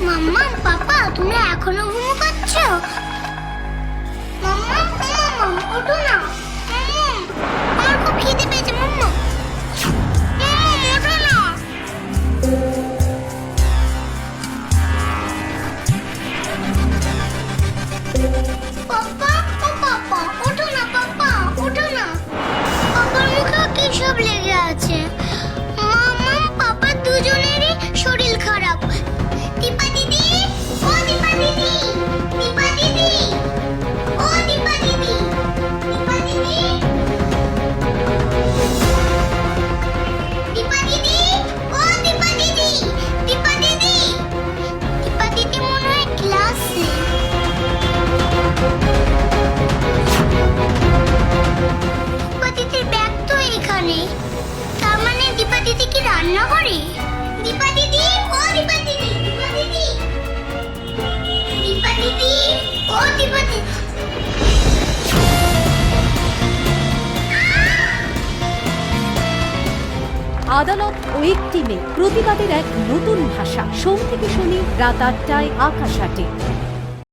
মাম্মা পাপা তুমি এখনো ঘুমো করছো? মাম্মা মাম্মা ওঠো না। আমার খুব খিদে পেয়েছে মাম্মা। ওঠো না। পাপা ও পাপা ওঠো না, পাপা ওঠো না। পাপার মুখে কি সব লেগে আছে? মাম্মা পাপা দুজনেরই শরীর খারাপ। দীপা দিদি, ও দীপা দিদি, দীপা দিদি, ও দীপা দিদি, দীপা দিদি, দীপা দিদি, ও দীপা দিদি, দীপা দিদি, দীপা দিদি মনে হয় ক্লাসে। দীপা দিদির ব্যাগ তো এখানে, তার মানে দীপা দিদি কি রান্না করে? দীপা দিদি, ও দীপা দিদি, দীপা দিদি, দীপা দিদি, ও দীপা দিদি। আদালত ও একটি মেয়ে, প্রতিবাদের এক নতুন ভাষা। সোম থেকে শনি রাত ৮টায় আকাশ আটে।